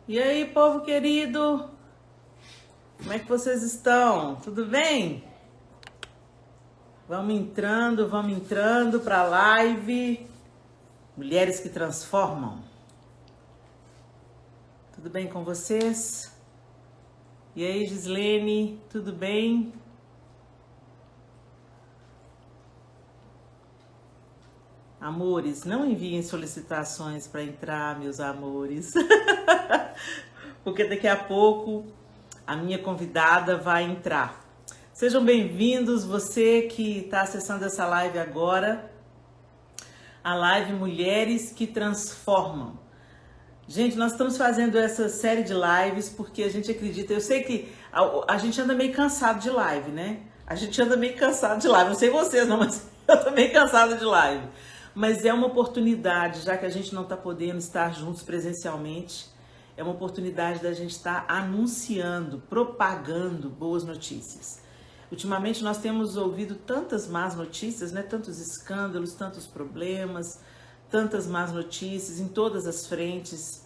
E aí, povo querido? Como é que vocês estão? Tudo bem? Vamos entrando para a live Mulheres que Transformam. Tudo bem com vocês? E aí, Gislene, tudo bem? Amores, não enviem solicitações para entrar, meus amores. Porque daqui a pouco a minha convidada vai entrar. Sejam bem-vindos, você que está acessando essa live agora, a live Mulheres que Transformam. Gente, nós estamos fazendo essa série de lives porque a gente acredita, eu sei que a gente anda meio cansado de live, né? A gente anda meio cansado de live, não sei vocês não, mas eu tô meio cansada de live. Mas é uma oportunidade, já que a gente não está podendo estar juntos presencialmente, é uma oportunidade da gente estar anunciando, propagando boas notícias. Ultimamente nós temos ouvido tantas más notícias, né? Tantos escândalos, tantos problemas, tantas más notícias em todas as frentes.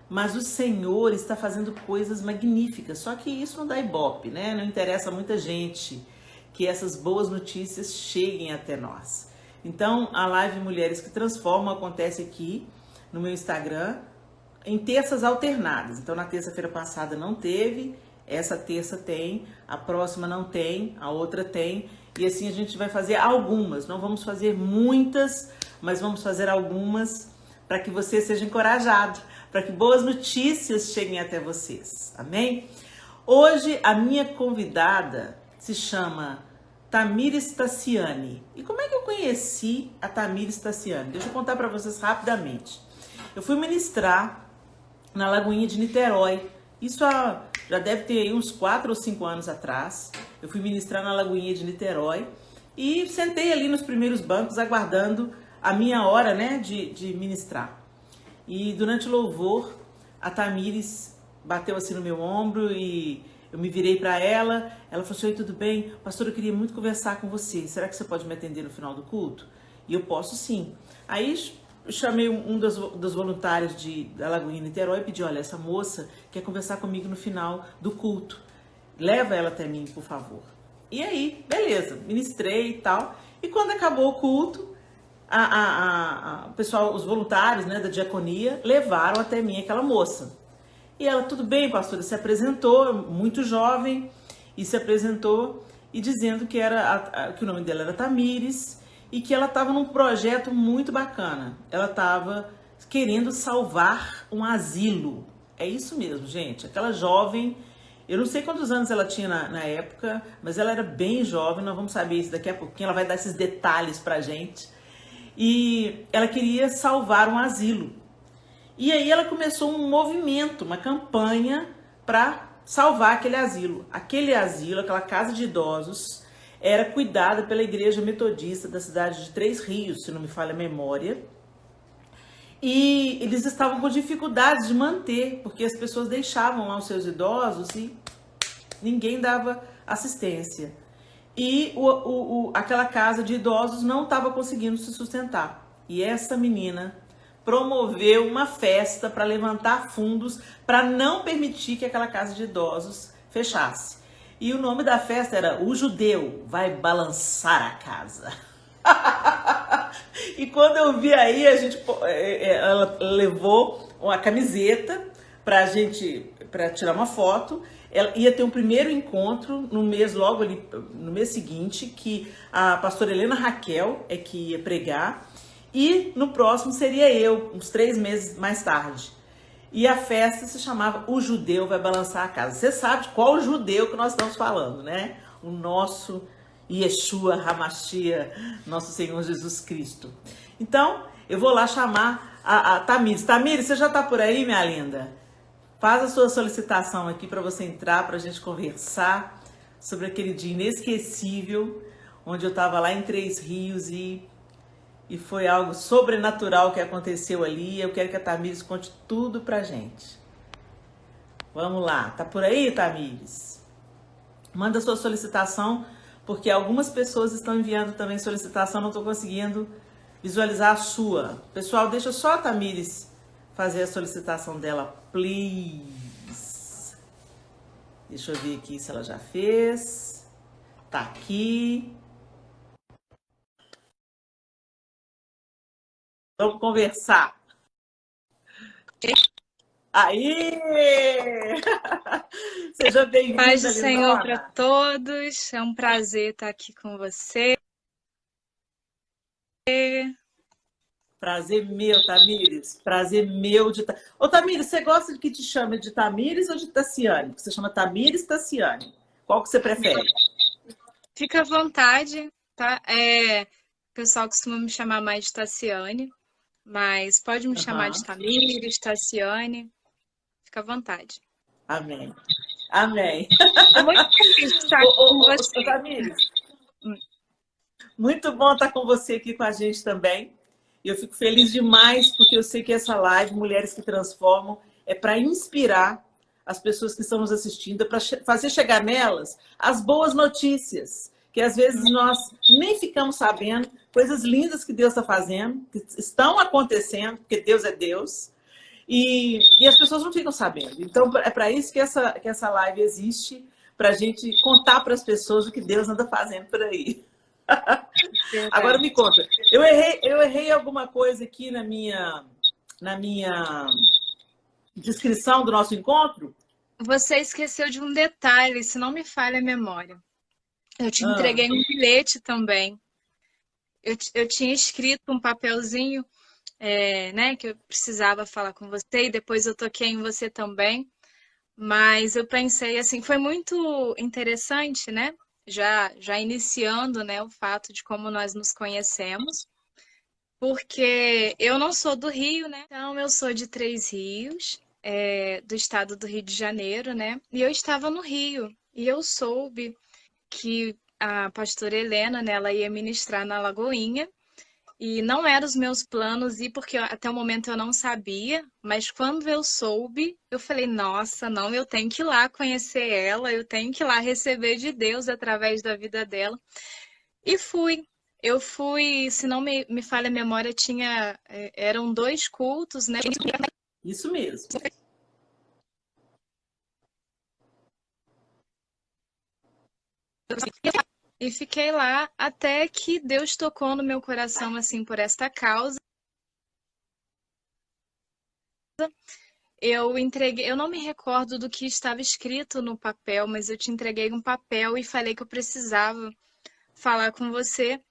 Mas o Senhor está fazendo coisas magníficas, só que isso não dá ibope, né? Não interessa a muita gente que essas boas notícias cheguem até nós. Então, a live Mulheres que Transformam acontece aqui no meu Instagram em terças alternadas. Então, na terça-feira passada não teve, essa terça tem, a próxima não tem, a outra tem. E assim a gente vai fazer algumas, não vamos fazer muitas, mas vamos fazer algumas para que você seja encorajado, para que boas notícias cheguem até vocês. Amém? Hoje a minha convidada se chama Tamires Tassiani. E como é que eu conheci a Tamires Tassiani? Deixa eu contar para vocês rapidamente. Eu fui ministrar na Lagoinha de Niterói. Isso já deve ter aí uns 4 ou 5 anos atrás. Eu fui ministrar na Lagoinha de Niterói e sentei ali nos primeiros bancos aguardando a minha hora, né, de ministrar. E durante o louvor, a Tamires bateu assim no meu ombro e eu me virei para ela, ela falou assim: oi, tudo bem? Pastor, eu queria muito conversar com você, será que você pode me atender no final do culto? E eu posso sim. Aí eu chamei um dos voluntários da Lagoinha Niterói e pedi: olha, essa moça quer conversar comigo no final do culto, leva ela até mim, por favor. E aí, beleza, ministrei e tal, e quando acabou o culto, o pessoal, os voluntários, né, da diaconia, levaram até mim aquela moça. E ela: tudo bem, pastora, se apresentou, muito jovem, e se apresentou e dizendo que que o nome dela era Tamires e que ela estava num projeto muito bacana. Ela estava querendo salvar um asilo. É isso mesmo, gente. Aquela jovem, eu não sei quantos anos ela tinha na época, mas ela era bem jovem, nós vamos saber isso daqui a pouquinho, ela vai dar esses detalhes pra gente. E ela queria salvar um asilo. E aí ela começou um movimento, uma campanha para salvar aquele asilo. Aquele asilo, aquela casa de idosos, era cuidada pela Igreja Metodista da cidade de Três Rios, se não me falha a memória. E eles estavam com dificuldades de manter, porque as pessoas deixavam lá os seus idosos e ninguém dava assistência. E aquela casa de idosos não estava conseguindo se sustentar. E essa menina promoveu uma festa para levantar fundos para não permitir que aquela casa de idosos fechasse. E o nome da festa era O Judeu Vai Balançar a Casa. E quando eu vi aí, ela levou uma camiseta para tirar uma foto. Ela ia ter um primeiro encontro no mês, logo ali, no mês seguinte, que a pastora Helena Raquel é que ia pregar. E no próximo seria eu, uns 3 meses mais tarde. E a festa se chamava O Judeu Vai Balançar a Casa. Você sabe qual judeu que nós estamos falando, né? O nosso Yeshua HaMashiach, nosso Senhor Jesus Cristo. Então, eu vou lá chamar a Tamires. Tamires, você já está por aí, minha linda? Faz a sua solicitação aqui para você entrar, para a gente conversar sobre aquele dia inesquecível, onde eu estava lá em Três Rios e foi algo sobrenatural que aconteceu ali. Eu quero que a Tamires conte tudo pra gente. Vamos lá. Tá por aí, Tamires? Manda sua solicitação, porque algumas pessoas estão enviando também solicitação, não estou conseguindo visualizar a sua. Pessoal, deixa só a Tamires fazer a solicitação dela please. Deixa eu ver aqui se ela já fez. Tá aqui. Vamos conversar. Aí! Seja Paz do bem-vinda, Senhor para lindona. todos. É um prazer estar aqui com você. Prazer meu, Tamires. Prazer meu de... Ô, Tamires, você gosta de que te chame de Tamires ou de Tassiane? Você chama Tamires, Tassiane. Qual que você prefere? Fica à vontade, tá? O pessoal costuma me chamar mais de Tassiane, mas pode me chamar de Aham. Tamires, Tassiane. Fica à vontade. Amém. Amém. Estou muito feliz de estar Ô, aqui com ô, ô, ô, você. Tamires, muito bom estar com você aqui com a gente também. E eu fico feliz demais porque eu sei que essa live, Mulheres que Transformam, é para inspirar as pessoas que estão nos assistindo, é para fazer chegar nelas as boas notícias, que às vezes nós nem ficamos sabendo, coisas lindas que Deus está fazendo, que estão acontecendo, porque Deus é Deus, e as pessoas não ficam sabendo. Então, é para isso que essa live existe, para a gente contar para as pessoas o que Deus anda fazendo por aí. Agora me Verdade. conta, eu errei alguma coisa aqui na minha descrição do nosso encontro? Você esqueceu de um detalhe, se não me falha a memória. Eu te Ah, entreguei um bilhete também. Eu tinha escrito um papelzinho, né, que eu precisava falar com você e depois eu toquei em você também. Mas eu pensei assim, foi muito interessante, né? Já iniciando, né, o fato de como nós nos conhecemos, porque eu não sou do Rio, né? Então eu sou de Três Rios, do estado do Rio de Janeiro, né? E eu estava no Rio e eu soube que a pastora Helena, né, ela ia ministrar na Lagoinha. E não eram os meus planos ir, porque até o momento eu não sabia, mas quando eu soube, eu falei, nossa, não, eu tenho que ir lá conhecer ela, eu tenho que ir lá receber de Deus através da vida dela. E fui. Eu fui, se não me falha a memória, eram dois cultos, né? isso mesmo. E fiquei lá até que Deus tocou no meu coração, assim, por esta causa. Eu entreguei, eu não me recordo do que estava escrito no papel, mas eu te entreguei um papel e falei que eu precisava falar com você.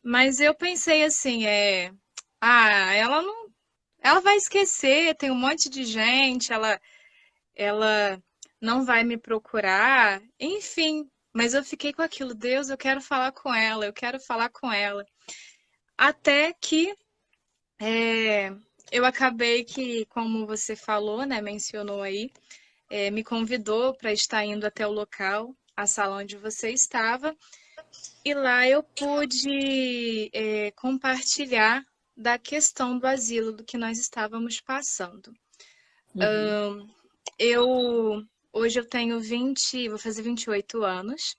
Mas eu pensei assim, ela não, ela vai esquecer, tem um monte de gente, ela não vai me procurar, enfim. Mas eu fiquei com aquilo, Deus, eu quero falar com ela, eu quero falar com ela. Até que é, eu acabei que, como você falou, né, mencionou aí, me convidou para estar indo até o local, a sala onde você estava, e lá eu pude compartilhar da questão do asilo do que nós estávamos passando. Uhum. Eu hoje eu tenho 20, vou fazer 28 anos,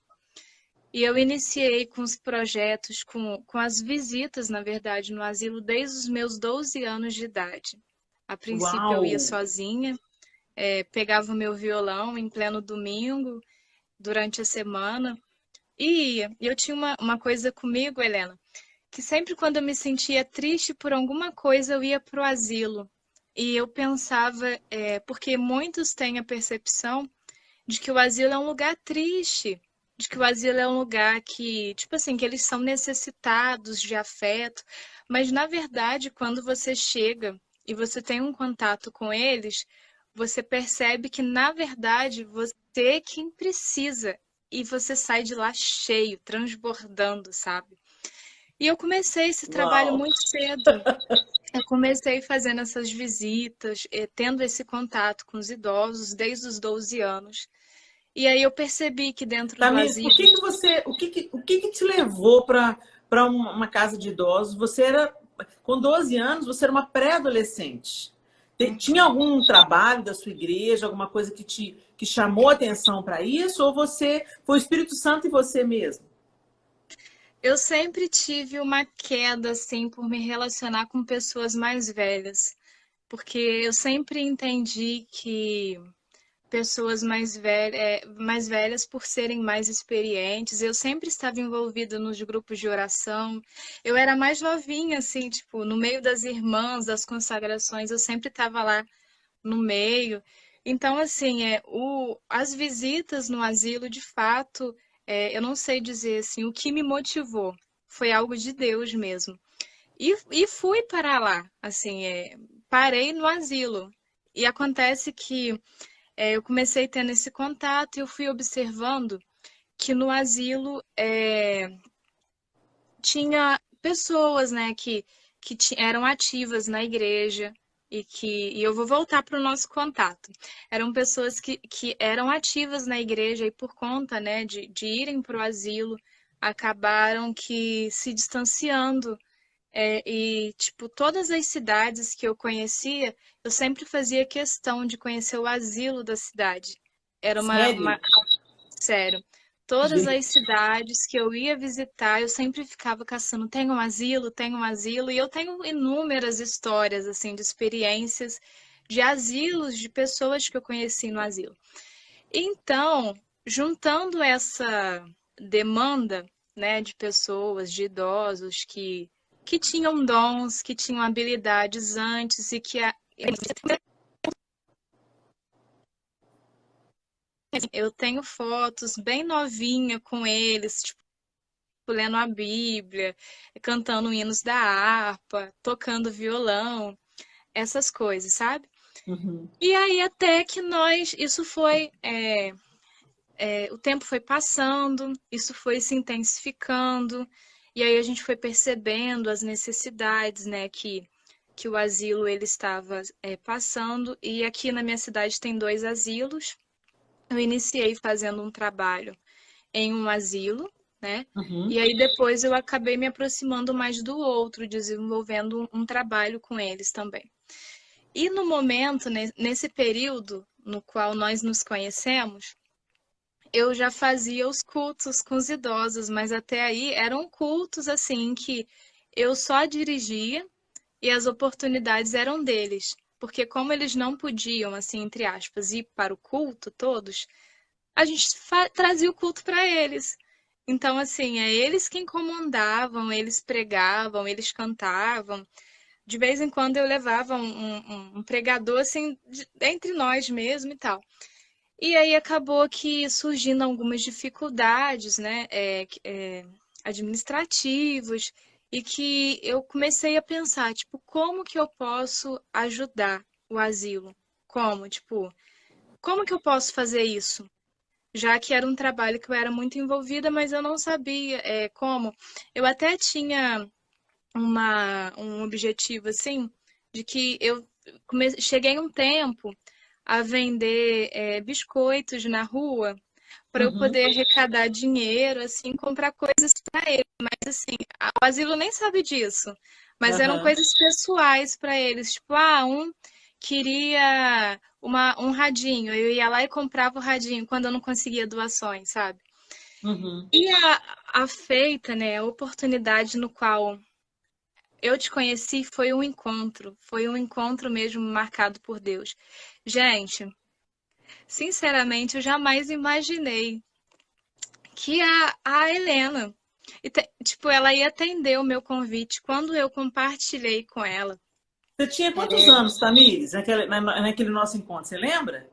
e eu iniciei com os projetos, com as visitas, na verdade, no asilo desde os meus 12 anos de idade. A princípio eu ia Uau! sozinha, pegava o meu violão em pleno domingo, durante a semana. E ia. E eu tinha uma coisa comigo, Helena, que sempre quando eu me sentia triste por alguma coisa, eu ia para o asilo. E eu pensava, porque muitos têm a percepção de que o asilo é um lugar triste, de que o asilo é um lugar que, tipo assim, que eles são necessitados de afeto. Mas, na verdade, quando você chega e você tem um contato com eles, você percebe que, na verdade, você é quem precisa. E você sai de lá cheio, transbordando, sabe? E eu comecei esse trabalho Uau! muito cedo. Eu comecei fazendo essas visitas, tendo esse contato com os idosos desde os 12 anos. E aí eu percebi que dentro do Tamires, por asilo, que que você, o que que te levou para uma casa de idosos? Você era, com 12 anos, você era uma pré-adolescente. Tinha uhum, algum trabalho da sua igreja, alguma coisa que chamou atenção para isso? Ou você foi o Espírito Santo em você mesmo? eu sempre tive uma queda assim por me relacionar com pessoas mais velhas. porque eu sempre entendi que pessoas mais velhas, por serem mais experientes, eu sempre estava envolvida nos grupos de oração. Eu era mais novinha, assim, tipo, no meio das irmãs, das consagrações, eu sempre estava lá no meio. Então, assim, as visitas no asilo, de fato, eu não sei dizer assim, o que me motivou foi algo de Deus mesmo. E fui para lá, assim, parei no asilo. E acontece que eu comecei tendo esse contato e eu fui observando que no asilo tinha pessoas, né, que eram ativas na igreja e eu vou voltar para o nosso contato. Eram pessoas que eram ativas na igreja e por conta, né, de irem para o asilo, acabaram que se distanciando. E, tipo, todas as cidades que eu conhecia, eu sempre fazia questão de conhecer o asilo da cidade. Era Sério? Sério. Todas Gente, as cidades que eu ia visitar, eu sempre ficava caçando, tem um asilo, e eu tenho inúmeras histórias, assim, de experiências de asilos, de pessoas que eu conheci no asilo. Então, juntando essa demanda, né, de pessoas, de idosos que tinham dons, que tinham habilidades antes e eu tenho fotos bem novinha com eles, tipo, lendo a Bíblia, cantando hinos da harpa, tocando violão, essas coisas, sabe? uhum. E aí até que isso foi, o tempo foi passando, isso foi se intensificando, e aí a gente foi percebendo as necessidades, né, que o asilo ele estava passando, e aqui na minha cidade tem 2 asilos. Eu iniciei fazendo um trabalho em um asilo, né? Uhum. E aí depois eu acabei me aproximando mais do outro, desenvolvendo um trabalho com eles também. E no momento, nesse período no qual nós nos conhecemos, eu já fazia os cultos com os idosos, mas até aí eram cultos assim que eu só dirigia e as oportunidades eram deles. Porque como eles não podiam, assim, entre aspas, ir para o culto todos, a gente trazia o culto para eles. Então, assim, é eles quem comandavam, eles pregavam, eles cantavam. De vez em quando eu levava um pregador, assim, entre nós mesmo e tal. E aí acabou que surgindo algumas dificuldades, né, administrativos, e que eu comecei a pensar, tipo, como que eu posso ajudar o asilo? Como, tipo, como que eu posso fazer isso? Já que era um trabalho que eu era muito envolvida, mas eu não sabia como. Eu até tinha um objetivo assim, de que eu cheguei um tempo a vender biscoitos na rua para eu Uhum. poder arrecadar dinheiro, assim, comprar coisas para ele. Mas assim, o asilo nem sabe disso. Mas eram Aham. coisas pessoais para eles, tipo, um queria um radinho, eu ia lá e comprava o radinho quando eu não conseguia doações, sabe? Uhum. E a feita, né, a oportunidade no qual eu te conheci foi um encontro mesmo marcado por Deus. Gente, sinceramente, eu jamais imaginei que a Helena, tipo, ela ia atender o meu convite quando eu compartilhei com ela. Você tinha quantos anos, Tamires, naquele nosso encontro? Você lembra?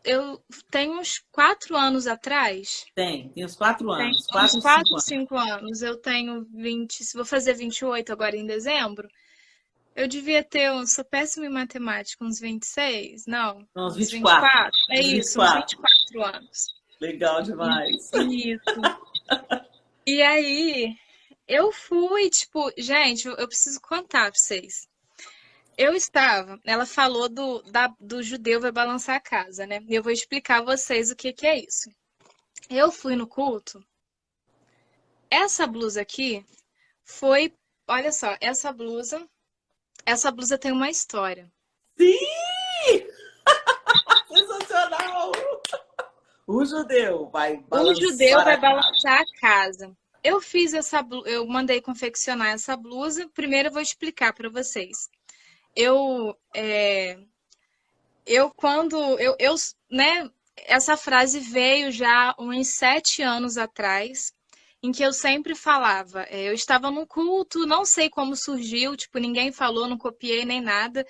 Eu tenho uns 4 anos atrás, Tem uns 4 anos, uns 4, 5 4, anos. 5 anos, eu tenho 20, vou fazer 28 agora em dezembro. Eu devia ter, eu sou péssima em matemática, uns 26, não, Não, uns uns 24. 24, é Uns isso, uns 24. 24 anos. Legal demais. Isso. E aí, eu fui, tipo, gente, eu preciso contar pra vocês. Ela falou do judeu vai balançar a casa, né? E eu vou explicar a vocês o que que é isso. Eu fui no culto. Essa blusa aqui foi, olha só, essa blusa tem uma história. Sim! Sensacional! O judeu vai O judeu balançar vai a casa. balançar a casa. Eu fiz eu mandei confeccionar essa blusa. Primeiro eu vou explicar para vocês. eu, é, eu quando, né, essa frase veio já uns 7 anos atrás, em que eu sempre falava, eu estava num culto, não sei como surgiu, tipo, ninguém falou, não copiei nem nada.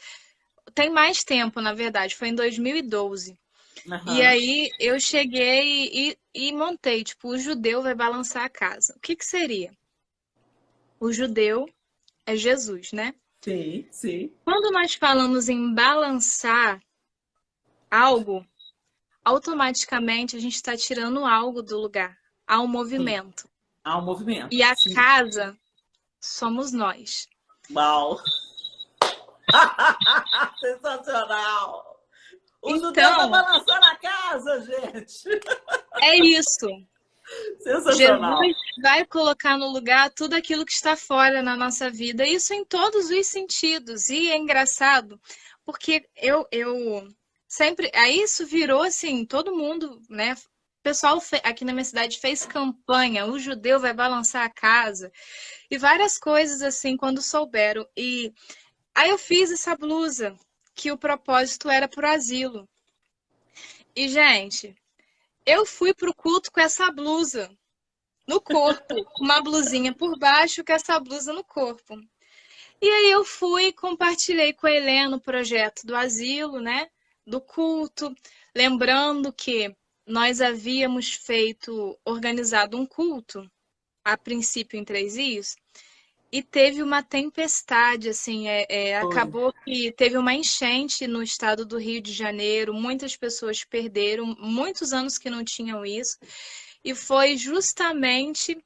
Tem mais tempo, na verdade, foi em 2012. E Aham. aí eu cheguei e montei, tipo, o judeu vai balançar a casa. O que que seria? O judeu é Jesus, né? Sim, sim. Quando nós falamos em balançar algo, automaticamente a gente está tirando algo do lugar. Há um Sim. movimento. Há um movimento. E a Sim. casa somos nós. Uau! Sensacional! O judeu vai Então, balançar na casa, gente! é isso. Sensacional! Jesus vai colocar no lugar tudo aquilo que está fora na nossa vida, isso em todos os sentidos. E é engraçado, porque eu sempre. Aí isso virou assim, todo mundo, né? O pessoal aqui na minha cidade fez campanha, o judeu vai balançar a casa, e várias coisas assim, quando souberam. E aí eu fiz essa blusa, que o propósito era pro asilo. E, gente, eu fui pro culto com essa blusa no corpo, uma blusinha por baixo com essa blusa no corpo. E aí eu fui e compartilhei com a Helena o projeto do asilo, né? Do culto, lembrando que nós havíamos organizado um culto, a princípio em Três Rios, e teve uma tempestade, assim, Foi. acabou que teve uma enchente no estado do Rio de Janeiro, muitas pessoas perderam, muitos anos que não tinham isso, e foi justamente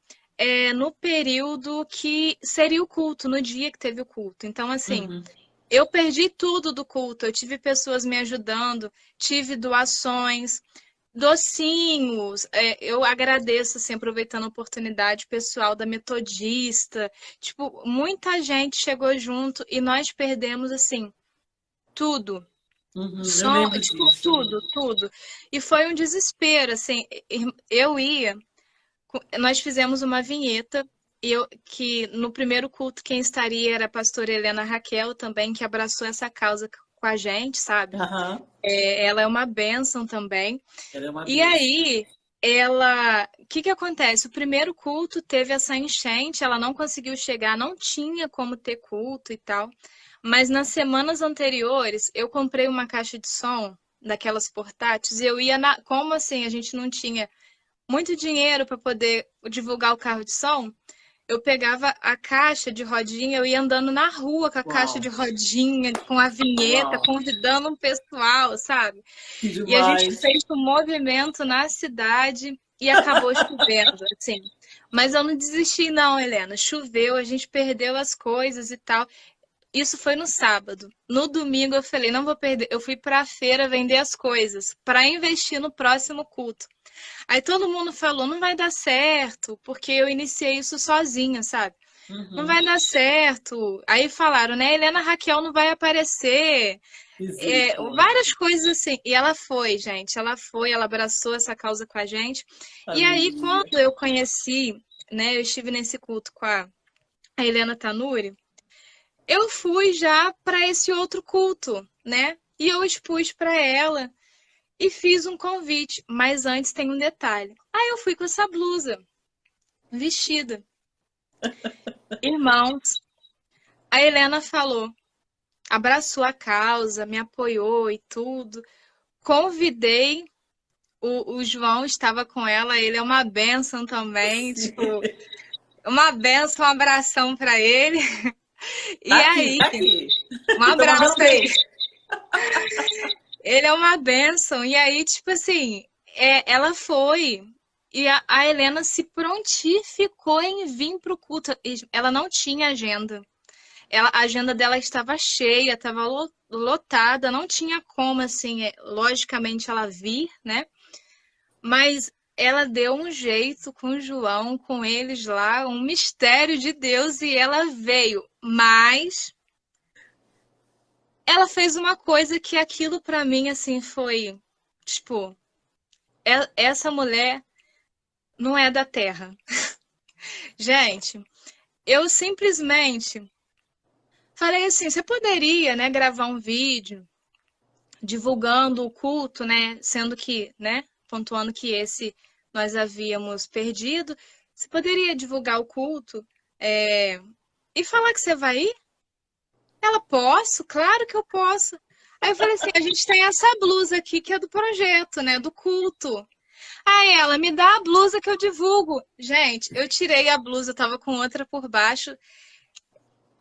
no período que seria o culto, no dia que teve o culto. Então, assim, Uhum. eu perdi tudo do culto, eu tive pessoas me ajudando, tive doações, docinhos. Eu agradeço, assim, aproveitando a oportunidade, pessoal da Metodista. Tipo, muita gente chegou junto e nós perdemos, assim, tudo. Uhum. Eu Só, lembro tipo, disso. tudo, tudo. E foi um desespero, assim, eu ia nós fizemos uma vinheta que no primeiro culto quem estaria era a pastora Helena Raquel também, que abraçou essa causa com a gente, sabe? Aham. Ela é uma bênção também. Ela é uma E benção. aí, o que que acontece? O primeiro culto teve essa enchente, ela não conseguiu chegar, não tinha como ter culto e tal. Mas nas semanas anteriores, eu comprei uma caixa de som daquelas portáteis e eu ia como assim, a gente não tinha muito dinheiro para poder divulgar o carro de som, eu pegava a caixa de rodinha, eu ia andando na rua com a caixa Uau! de rodinha, com a vinheta, Uau! convidando um pessoal, sabe? Que E a gente demais! fez um movimento na cidade e acabou chovendo, assim. Mas eu não desisti, não, Helena. Choveu, a gente perdeu as coisas e tal. Isso foi no sábado. No domingo eu falei, não vou perder. Eu fui para a feira vender as coisas para investir no próximo culto. Aí todo mundo falou, não vai dar certo, porque eu iniciei isso sozinha, sabe? Não Uhum. vai dar certo. Aí falaram, né? Helena Raquel não vai aparecer. Misericórdia. Várias coisas assim. E ela foi, gente. Ela foi, ela abraçou essa causa com a gente. E aí, Aleluia. quando eu conheci, né? Eu estive nesse culto com a Helena Tanuri, eu fui já para esse outro culto, né? E eu expus para ela e fiz um convite, mas antes tem um detalhe. Aí eu fui com essa blusa, vestida. Irmãos, a Helena falou, abraçou a causa, me apoiou e tudo. Convidei, o João estava com ela, ele é uma bênção também, Sim. tipo, uma bênção, um abração para ele. Tá E aqui, aí, tá aqui. um Tô abraço mandando para ele. beijo. Ele é uma bênção. E aí, tipo assim, ela foi. E a Helena se prontificou em vir para o culto. Ela não tinha agenda. A agenda dela estava cheia, estava lotada, não tinha como, assim, logicamente ela vir, né? Mas ela deu um jeito com o João, com eles lá, um mistério de Deus, e ela veio. Mas ela fez uma coisa que aquilo para mim, assim, foi, tipo, essa mulher não é da terra. Gente, eu simplesmente falei assim, você poderia, né, gravar um vídeo divulgando o culto, né, sendo que, né, pontuando que esse nós havíamos perdido, você poderia divulgar o culto e falar que você vai ir? Ela, posso? Claro que eu posso. Aí eu falei assim, a gente tem essa blusa aqui que é do projeto, né, do culto. Aí ela, me dá a blusa que eu divulgo. Gente, eu tirei a blusa, eu tava com outra por baixo.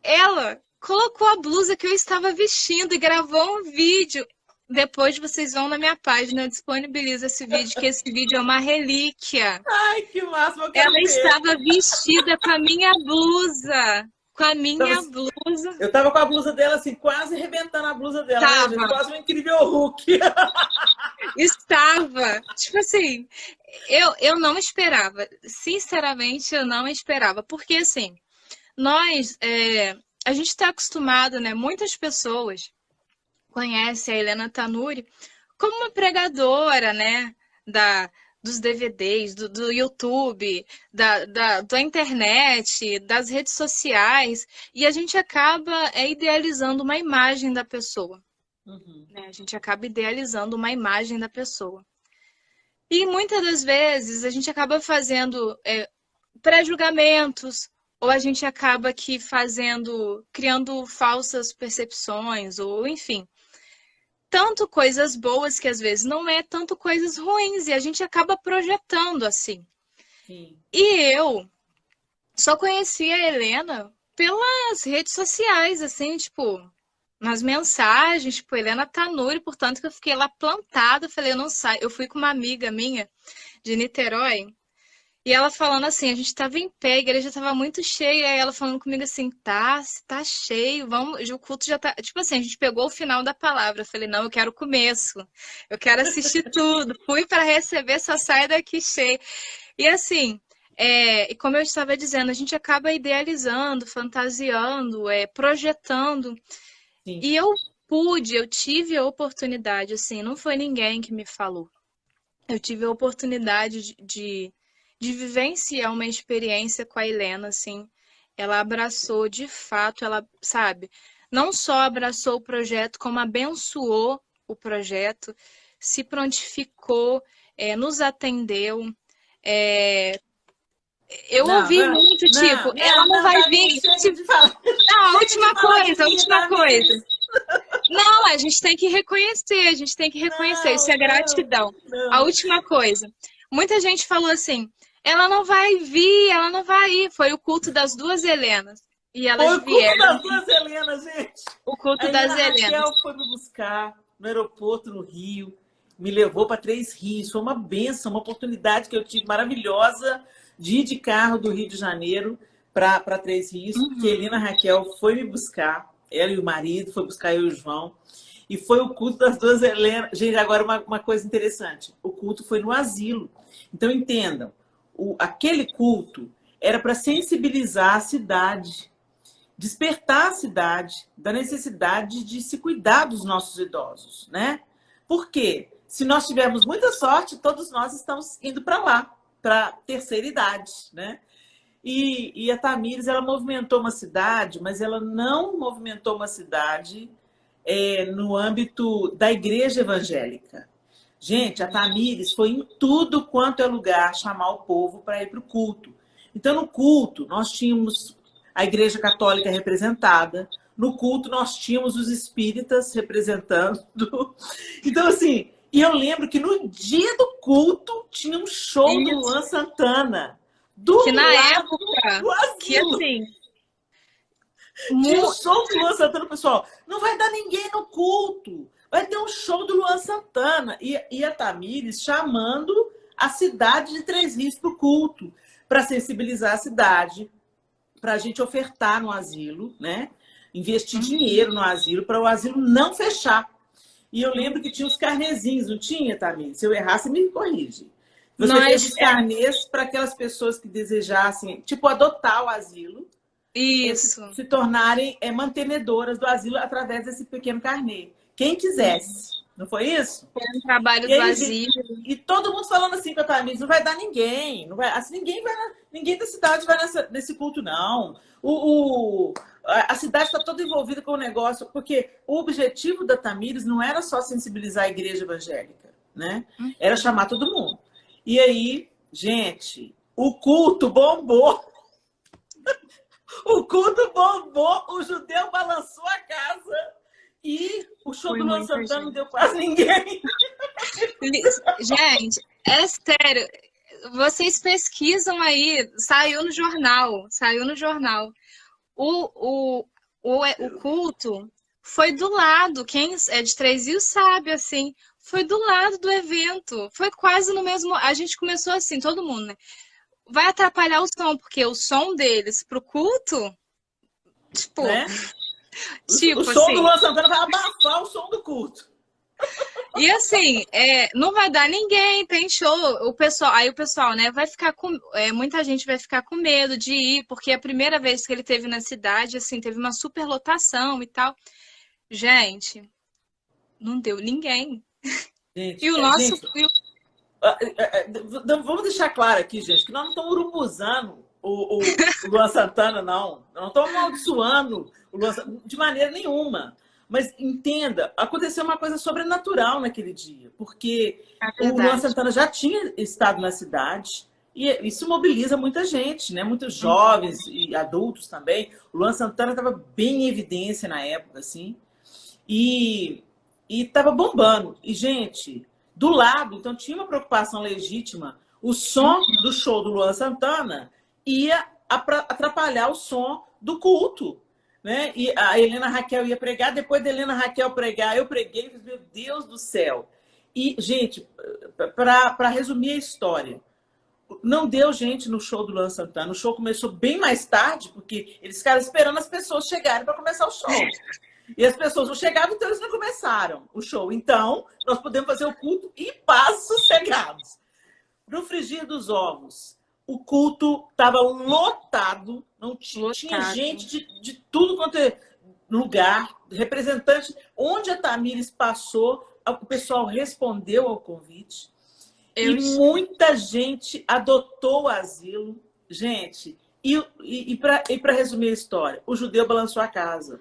Ela colocou a blusa que eu estava vestindo e gravou um vídeo. Depois vocês vão na minha página, eu disponibilizo esse vídeo, que esse vídeo é uma relíquia. Ai, que máximo, eu quero Ela ver. estava vestida com a minha blusa. Com a minha blusa. Eu tava com a blusa dela assim, quase arrebentando a blusa dela, né, gente? Tava, Quase um incrível Hulk. estava. Tipo assim, eu não esperava. Sinceramente, eu não esperava. Porque assim, nós, a gente está acostumado, né? Muitas pessoas conhecem a Helena Tanuri como uma pregadora, né? Dos DVDs, do YouTube, da internet, das redes sociais, e a gente acaba idealizando uma imagem da pessoa. Uhum. Né? A gente acaba idealizando uma imagem da pessoa. E muitas das vezes a gente acaba fazendo pré-julgamentos, ou a gente acaba aqui criando falsas percepções, ou enfim, tanto coisas boas que às vezes não é, tanto coisas ruins, e a gente acaba projetando assim. Sim. E eu só conheci a Helena pelas redes sociais, assim, tipo, nas mensagens, tipo, Helena Tanuri, portanto que eu fiquei lá plantada, falei, eu não saio. Eu fui com uma amiga minha de Niterói, e ela falando assim, a gente tava em pé, a igreja tava muito cheia, e ela falando comigo assim, tá cheio, vamos, o culto já tá. Tipo assim, a gente pegou o final da palavra. Eu falei, não, eu quero o começo, eu quero assistir tudo. Fui para receber, só sai daqui cheio. E assim, e como eu estava dizendo, a gente acaba idealizando, fantasiando, projetando. Sim. E eu tive a oportunidade, assim, não foi ninguém que me falou. Eu tive a oportunidade de vivenciar uma experiência com a Helena, assim. Ela abraçou, de fato, ela, sabe, não só abraçou o projeto, como abençoou o projeto, se prontificou, nos atendeu. É, eu Não, ouvi não, muito, tipo, não, ela não, não não, vai Tamires, vir. chega Tipo, de falar. não, Chega de falar de a mim, última Tamires. coisa. Não, a gente tem que reconhecer, a gente tem que reconhecer, isso Não, é não, gratidão. A não. última coisa. Muita gente falou assim, ela não vai vir, ela não vai ir. Foi o culto das duas Helenas. E elas Foi o culto vieram, das duas Helenas, gente. o A culto das Helena Helenas. Raquel foi me buscar no aeroporto no Rio, me levou para Três Rios. Foi uma benção, uma oportunidade que eu tive maravilhosa de ir de carro do Rio de Janeiro para Três Rios, porque a Uhum. Helena Raquel foi me buscar, ela e o marido, foi buscar eu e o João. E foi o culto das duas Helenas. Gente, agora uma coisa interessante: o culto foi no asilo. Então, entendam, aquele culto era para sensibilizar a cidade, despertar a cidade da necessidade de se cuidar dos nossos idosos, né? Por quê? Se nós tivermos muita sorte, todos nós estamos indo para lá, para a terceira idade, né? E a Tamires, ela movimentou uma cidade, mas ela não movimentou uma cidade no âmbito da igreja evangélica. Gente, a Tamires foi em tudo quanto é lugar chamar o povo para ir para o culto. Então, no culto, nós tínhamos a Igreja Católica representada. No culto, nós tínhamos os espíritas representando. Então, assim, e eu lembro que no dia do culto tinha um show do Isso. Luan Santana, do Que na lado época, do que asilo. assim, Tinha um mu- show do Luan Santana, pessoal. Não vai dar ninguém no culto. Vai ter um show do Luan Santana. E a Tamires chamando a cidade de Três Rios para o culto, para sensibilizar a cidade, para a gente ofertar no asilo, né? Investir dinheiro no asilo, para o asilo não fechar. E eu lembro que tinha os carnezinhos, não tinha, Tamires? Se eu errar, você me corrige. Você fez nós, os carnês para aquelas pessoas que desejassem, tipo, adotar o asilo, isso. se tornarem mantenedoras do asilo através desse pequeno carnê. Quem quisesse. Não foi isso? Foi um trabalho E do aí, gente, asilo. e todo mundo falando assim com a Tamires, não vai dar ninguém. Não vai, assim, ninguém da cidade vai nesse culto, não. A cidade está toda envolvida com o negócio, porque o objetivo da Tamires não era só sensibilizar a igreja evangélica, né? Era chamar todo mundo. E aí, gente, o culto bombou. O culto bombou, o judeu balançou a casa e o show Foi do Luan muita Santana não gente. deu quase ninguém. Gente, é sério. Vocês pesquisam aí, saiu no jornal, saiu no jornal. O culto foi do lado, quem é de Três Rios sabe, assim, foi do lado do evento. Foi quase no mesmo. A gente começou assim, todo mundo, né? Vai atrapalhar o som, porque o som deles pro culto, tipo, Né? O tipo som do assim. Luan Santana vai abafar o som do culto. E assim, não vai dar ninguém, tem show, aí o pessoal, né, vai ficar com, muita gente vai ficar com medo de ir, porque a primeira vez que ele teve na cidade, assim, teve uma superlotação e tal. Gente, não deu ninguém. E Gente, o nosso, gente, vamos deixar claro aqui, gente, que nós não estamos urubuzando o Luan Santana, não. Nós não estamos amaldiçoando o Luan Santana de maneira nenhuma. Mas entenda, aconteceu uma coisa sobrenatural naquele dia, porque é o Luan verdade. Santana já tinha estado na cidade e isso mobiliza muita gente, né? Muitos Uhum. jovens e adultos também. O Luan Santana estava bem em evidência na época, assim, e estava bombando. E, gente, do lado, então tinha uma preocupação legítima. O som do show do Luan Santana ia atrapalhar o som do culto. Né? E a Helena Raquel ia pregar, depois da Helena Raquel pregar, eu preguei, meu Deus do céu. E, gente, para resumir a história, não deu gente no show do Luan Santana. O show começou bem mais tarde, porque eles ficaram esperando as pessoas chegarem para começar o show. E as pessoas não chegavam, então eles não começaram o show. Então, nós podemos fazer o culto em paz, sossegados. No frigir dos ovos, o culto estava lotado, não tinha Lotado. gente de tudo quanto é lugar, representante. Onde a Tamires passou, o pessoal respondeu ao convite. E Eu, muita gente adotou o asilo. Gente, e para resumir a história, o judeu balançou a casa.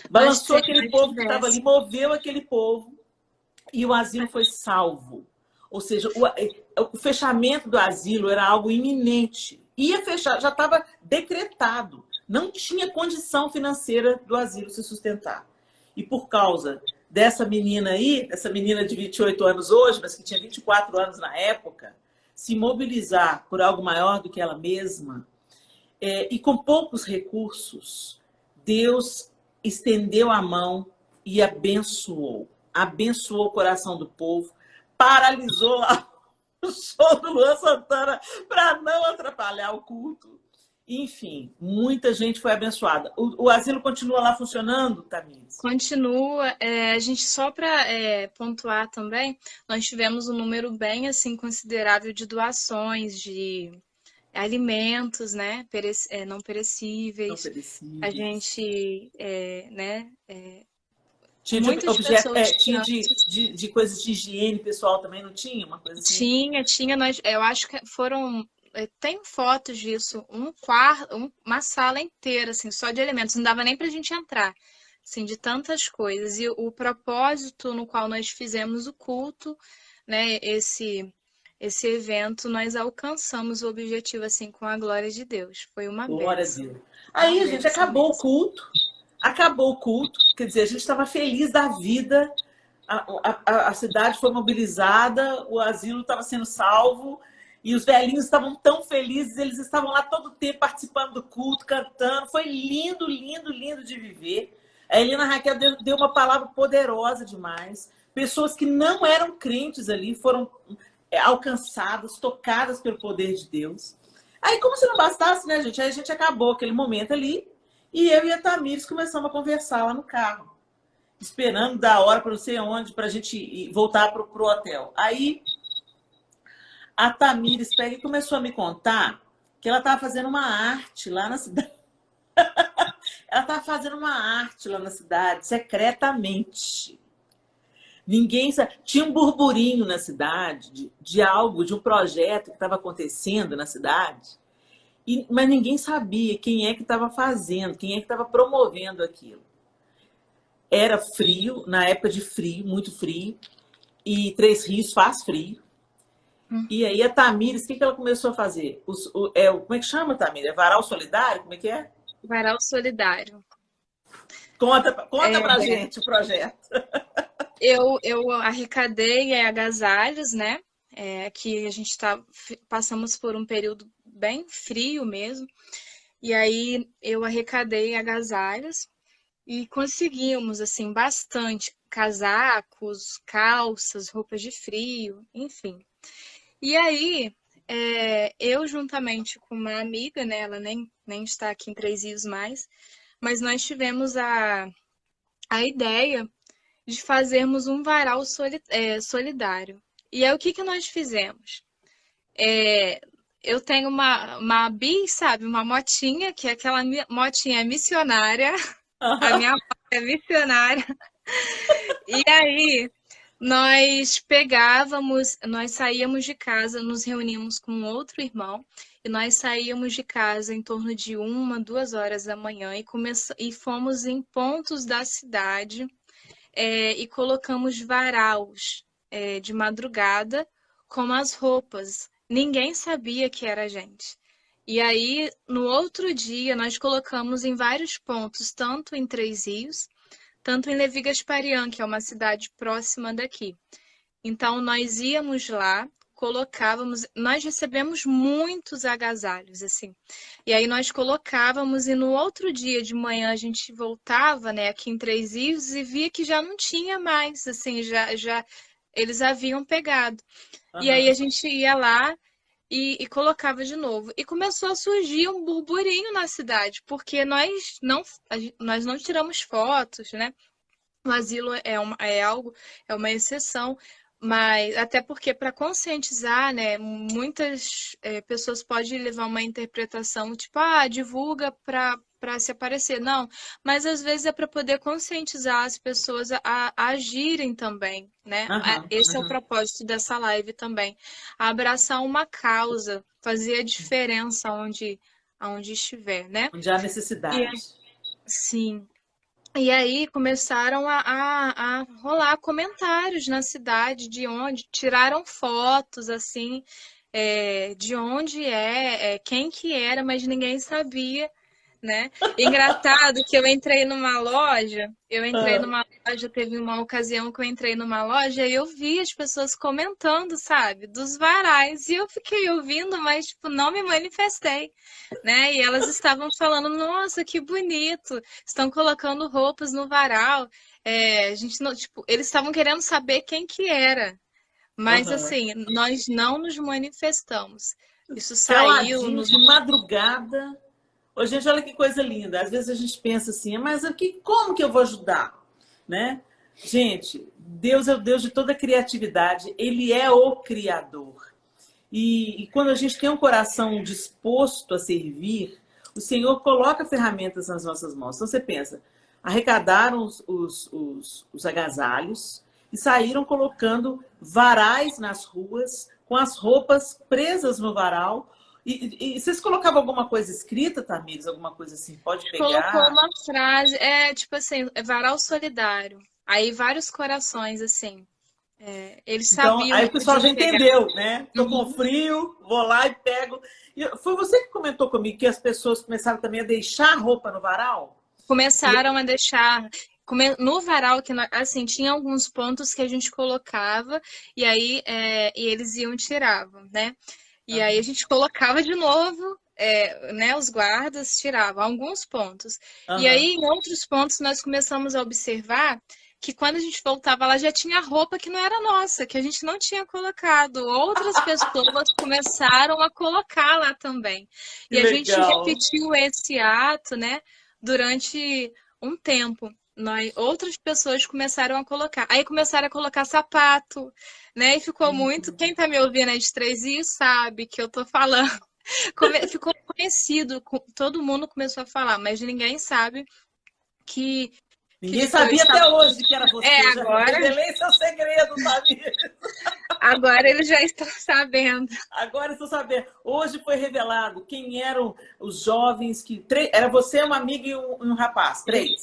Balançou aquele nós povo que estava ali, tivesse. moveu aquele povo e o asilo foi salvo. Ou seja, o fechamento do asilo era algo iminente. Ia fechar, já estava decretado. Não tinha condição financeira do asilo se sustentar. E por causa dessa menina aí, essa menina de 28 anos hoje, mas que tinha 24 anos na época, se mobilizar por algo maior do que ela mesma, e com poucos recursos, Deus estendeu a mão e abençoou. Abençoou o coração do povo, paralisou lá o show do Luan Santana para não atrapalhar o culto. Enfim, muita gente foi abençoada. O asilo continua lá funcionando, Tamires? Continua, a gente só para pontuar também, nós tivemos um número bem assim considerável de doações de alimentos, né, não Não perecíveis. A perecíveis. gente, Tinha de muitas objeto, pessoas tinha de coisas de higiene pessoal também, não tinha? Uma coisa assim? tinha, eu acho que foram, tem fotos disso, um quarto, uma sala inteira, assim, só de alimentos, não dava nem para a gente entrar, assim, de tantas coisas. E o propósito no qual nós fizemos o culto, né, esse evento, nós alcançamos o objetivo, assim, com a glória de Deus. Foi Glória a Deus. uma Aí, a gente, bênção acabou o mesmo. culto. Acabou o culto. Quer dizer, a gente estava feliz da vida. A cidade foi mobilizada, o asilo estava sendo salvo. E os velhinhos estavam tão felizes, eles estavam lá todo o tempo participando do culto, cantando. Foi lindo, lindo, lindo de viver. A Helena Raquel deu uma palavra poderosa demais. Pessoas que não eram crentes ali foram alcançadas, tocadas pelo poder de Deus. Aí, como se não bastasse, né, gente? Aí a gente acabou aquele momento ali e eu e a Tamires começamos a conversar lá no carro, esperando da hora para não sei onde, para a gente voltar para o hotel. Aí a Tamires pega e começou a me contar que ela estava fazendo uma arte lá na cidade. Ela estava fazendo uma arte lá na cidade, secretamente. Ninguém sabe. Tinha um burburinho na cidade de algo, de um projeto que estava acontecendo na cidade. Mas ninguém sabia quem é que estava fazendo, quem é que estava promovendo aquilo. Era frio, na época de frio, muito frio, e Três Rios faz frio. E aí a Tamires, o que ela começou a fazer? Como é que chama, Tamires? É varal solidário? Como é que é? Varal solidário. Conta pra É, gente o projeto. eu arrecadei agasalhos, né? Que a gente passamos por um período bem frio mesmo. E aí eu arrecadei agasalhos e conseguimos, assim, bastante casacos, calças, roupas de frio, enfim. E aí, eu juntamente com uma amiga, né? Ela nem está aqui em Três Rios mais, mas nós tivemos a ideia de fazermos um varal solidário. E aí, o que que nós fizemos? É, eu tenho uma bis, sabe? Uma motinha, que é aquela motinha missionária. A minha moto é missionária. E aí, nós saíamos de casa, nos reuníamos com outro irmão, e nós saíamos de casa em torno de 1, 2 horas da manhã e fomos em pontos da cidade e colocamos varaus de madrugada com as roupas. Ninguém sabia que era a gente. E aí, no outro dia, nós colocamos em vários pontos, tanto em Três Rios, tanto em Levi Gasparian, que é uma cidade próxima daqui. Então, nós íamos lá, colocávamos, nós recebemos muitos agasalhos, assim. E aí nós colocávamos e no outro dia de manhã a gente voltava, né, aqui em Três Rios e via que já não tinha mais, assim, já eles haviam pegado. E aí a gente ia lá e colocava de novo. E começou a surgir um burburinho na cidade, porque nós não tiramos fotos, né? O asilo é uma exceção, mas até porque para conscientizar, né, muitas pessoas podem levar uma interpretação tipo, divulga para se aparecer. Não, mas às vezes é para poder conscientizar as pessoas a agirem também, né? Esse é o propósito dessa live também. Abraçar uma causa, fazer a diferença onde estiver, né? Onde há necessidade. Sim. E aí começaram a rolar comentários na cidade de onde tiraram fotos assim, de onde quem que era, mas ninguém sabia, né? Engraçado que teve uma ocasião que eu entrei numa loja e eu vi as pessoas comentando, sabe, dos varais, e eu fiquei ouvindo, mas tipo, não me manifestei, né? E elas estavam falando, nossa, que bonito, estão colocando roupas no varal. A gente não, tipo, eles estavam querendo saber quem que era, mas assim, nós não nos manifestamos. Isso saiu Caladinho, de madrugada. Ô, gente, olha que coisa linda. Às vezes a gente pensa assim, mas como que eu vou ajudar? Né? Gente, Deus é o Deus de toda criatividade. Ele é o Criador. E quando a gente tem um coração disposto a servir, o Senhor coloca ferramentas nas nossas mãos. Então você pensa, arrecadaram os agasalhos e saíram colocando varais nas ruas, com as roupas presas no varal. E vocês colocavam alguma coisa escrita, Tamires? Alguma coisa assim? Pode pegar? Colocou uma frase, tipo assim, varal solidário. Aí vários corações, assim. Eles sabiam. Então, aí o pessoal já entendeu, né? Tô com frio, vou lá e pego. Foi você que comentou comigo que as pessoas começaram também a deixar roupa no varal? Começaram a deixar. No varal, que assim, tinha alguns pontos que a gente colocava, e aí e eles iam e tiravam, né? E aí a gente colocava de novo, né? Os guardas tiravam alguns pontos. E aí, em outros pontos, nós começamos a observar que quando a gente voltava lá já tinha roupa que não era nossa, que a gente não tinha colocado. Outras pessoas começaram a colocar lá também. Que e a legal. gente repetiu esse ato, né? Durante um tempo. Outras pessoas começaram a colocar. Aí começaram a colocar sapato, né? E ficou muito. Quem tá me ouvindo aí de Três Rios sabe que eu tô falando. Ficou conhecido, todo mundo começou a falar, mas ninguém sabe que. Ninguém sabia até hoje que era você. Agora. Revelei seu segredo, sabe? Agora eles já estão sabendo. Agora estou sabendo. Hoje foi revelado quem eram os jovens que. Era você, uma amiga e um rapaz, três.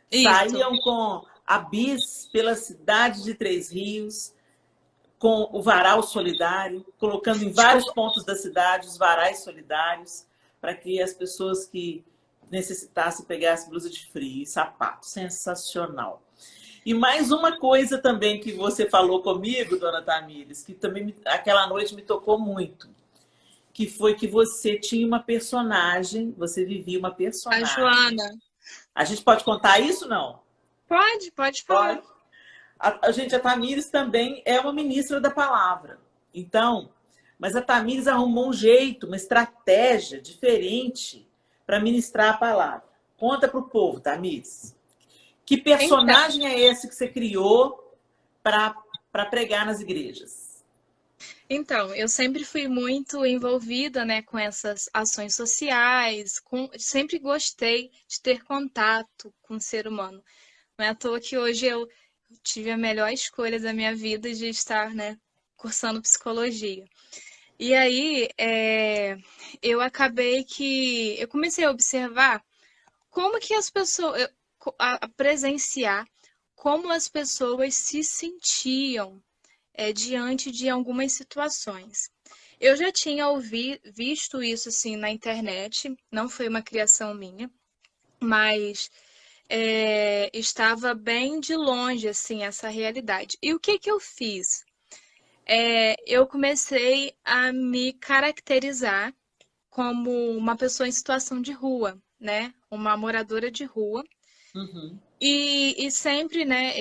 Isso. Saíam com a bis pela cidade de Três Rios, com o varal solidário, colocando em vários Desculpa. pontos da cidade os varais solidários, para que as pessoas que necessitassem pegassem blusa de frio e sapato. Sensacional. E mais uma coisa também que você falou comigo, dona Tamires, que também aquela noite me tocou muito, que foi que você tinha uma personagem, você vivia uma A personagem. Joana. A gente pode contar isso, não? Pode falar. Pode. A Tamires também é uma ministra da palavra. Então, mas a Tamires arrumou um jeito, uma estratégia diferente para ministrar a palavra. Conta para o povo, Tamires. Que Então, personagem é esse que você criou para pregar nas igrejas? então, eu sempre fui muito envolvida, né, com essas ações sociais, sempre gostei de ter contato com o ser humano. Não é à toa que hoje eu tive a melhor escolha da minha vida de estar, né, cursando psicologia. E aí, eu acabei que eu comecei a observar como que as pessoas, a presenciar como as pessoas se sentiam diante de algumas situações. Eu já tinha visto isso assim na internet, não foi uma criação minha, mas estava bem de longe assim essa realidade. E o que que eu fiz? Eu comecei a me caracterizar como uma pessoa em situação de rua, né? Uma moradora de rua. Uhum. E sempre, né,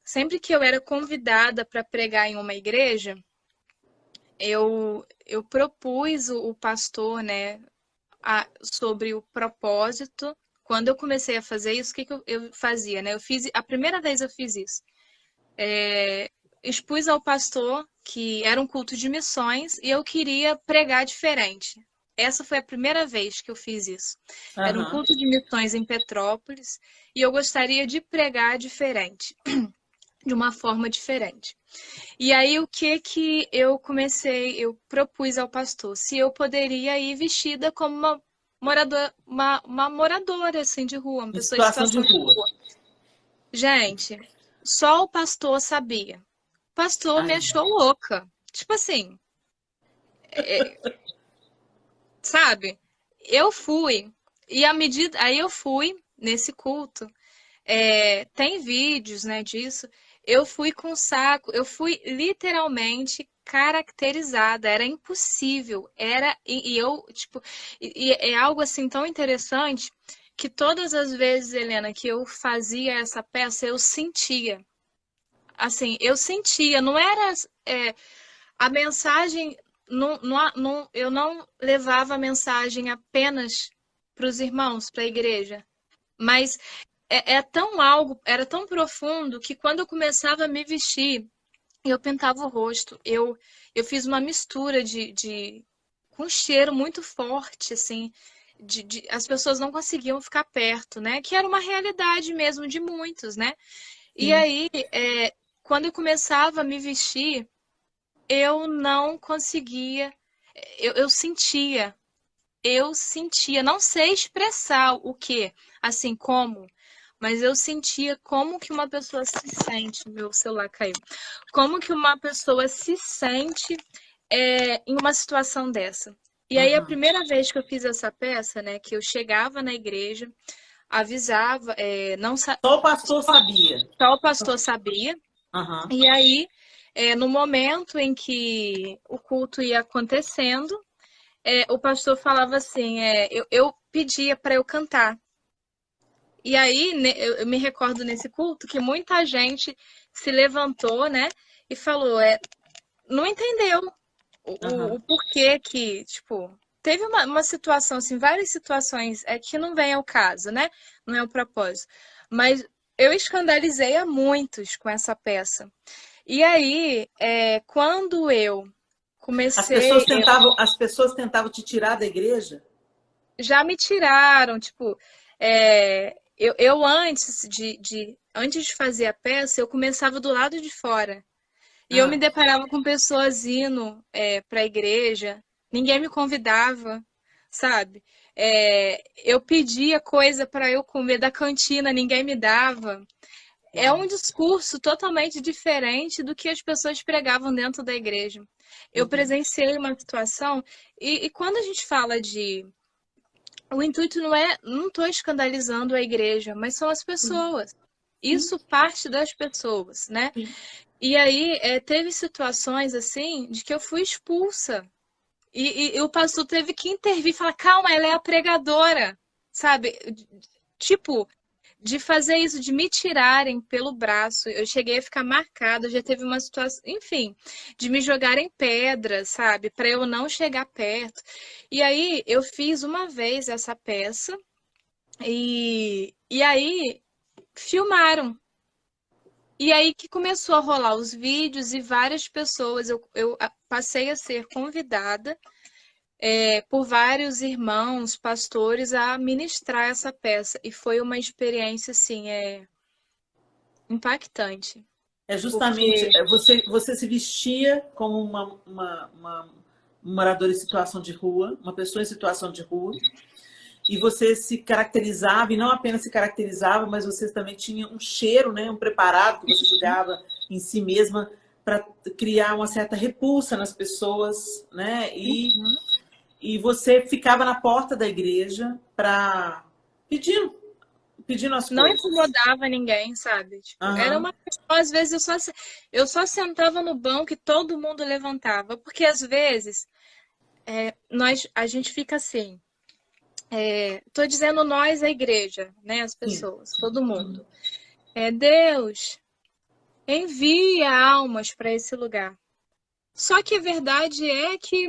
sempre que eu era convidada para pregar em uma igreja, eu propus o pastor, né, sobre o propósito. Quando eu comecei a fazer isso, o que que eu fazia, né? A primeira vez eu fiz isso. Expus ao pastor que era um culto de missões e eu queria pregar diferente. Essa foi a primeira vez que eu fiz isso. Era um Uhum. culto de missões em Petrópolis e eu gostaria de pregar diferente, de uma forma diferente. E aí o que que eu propus ao pastor se eu poderia ir vestida como uma moradora assim de rua, uma Em pessoa em situação de situação de rua. rua. Gente, só o pastor sabia. O pastor me Ai, achou louca. Tipo assim, sabe? Eu fui e aí eu fui nesse culto. Tem vídeos, né, disso. Eu fui com saco, eu fui literalmente caracterizada, era impossível, e eu, tipo, e é algo assim tão interessante que todas as vezes, Helena, que eu fazia essa peça, eu sentia, assim, eu sentia, não era, a mensagem, eu não levava a mensagem apenas para os irmãos, para a igreja, mas era tão profundo que quando eu começava a me vestir, eu pintava o rosto. Eu fiz uma mistura com um cheiro muito forte, assim, as pessoas não conseguiam ficar perto, né? Que era uma realidade mesmo de muitos, né? E sim. aí, quando eu começava a me vestir, eu não conseguia, eu sentia, não sei expressar o que, assim como, mas eu sentia como que uma pessoa se sente, meu celular caiu, como que uma pessoa se sente em uma situação dessa. E aí a Uhum. primeira vez que eu fiz essa peça, né, que eu chegava na igreja, avisava, não Só o pastor sabia. só o pastor sabia, Uhum. e aí no momento em que o culto ia acontecendo, o pastor falava assim, eu pedia para eu cantar. E aí, eu me recordo nesse culto que muita gente se levantou, né, e falou, não entendeu o Uhum. porquê que, tipo, teve uma situação, assim, várias situações que não vem ao caso, né, não é o propósito. Mas eu escandalizei a muitos com essa peça. E aí, quando eu comecei, As pessoas tentavam te tirar da igreja? já me tiraram, tipo, eu antes antes de fazer a peça, eu começava do lado de fora. E eu me Ah, deparava com pessoas indo para a igreja, ninguém me convidava, sabe? Eu pedia coisa para eu comer da cantina, ninguém me dava. É uau. um discurso totalmente diferente do que as pessoas pregavam dentro da igreja. Eu Uhum, presenciei uma situação, e quando a gente fala de. O intuito não é. Não estou escandalizando a igreja, mas são as sim, pessoas. sim, Isso parte das pessoas, né? sim. E aí, teve situações assim de que eu fui expulsa. E o pastor teve que intervir e falar: calma, ela é a pregadora, sabe? Tipo, de fazer isso, de me tirarem pelo braço. Eu cheguei a ficar marcada, já teve uma situação, enfim, de me jogarem pedras, sabe? Para eu não chegar perto. E aí, eu fiz uma vez essa peça e aí filmaram. E aí que começou a rolar os vídeos e várias pessoas, eu passei a ser convidada por vários irmãos, pastores, a ministrar essa peça. E foi uma experiência, assim, impactante. É justamente, Porque, você se vestia como um morador em situação de rua, uma pessoa em situação de rua, e você se caracterizava, e não apenas se caracterizava, mas você também tinha um cheiro, né, um preparado que você jogava em si mesma para criar uma certa repulsa nas pessoas, né? E você ficava na porta da igreja para pedindo, pedindo as não coisas. incomodava ninguém, sabe? Tipo, era Aham, uma questão, às vezes eu só sentava no banco e todo mundo levantava, porque às vezes a gente fica assim, tô dizendo nós, a igreja, né, as sim. pessoas, todo mundo. Deus, envia almas para esse lugar. Só que a verdade é que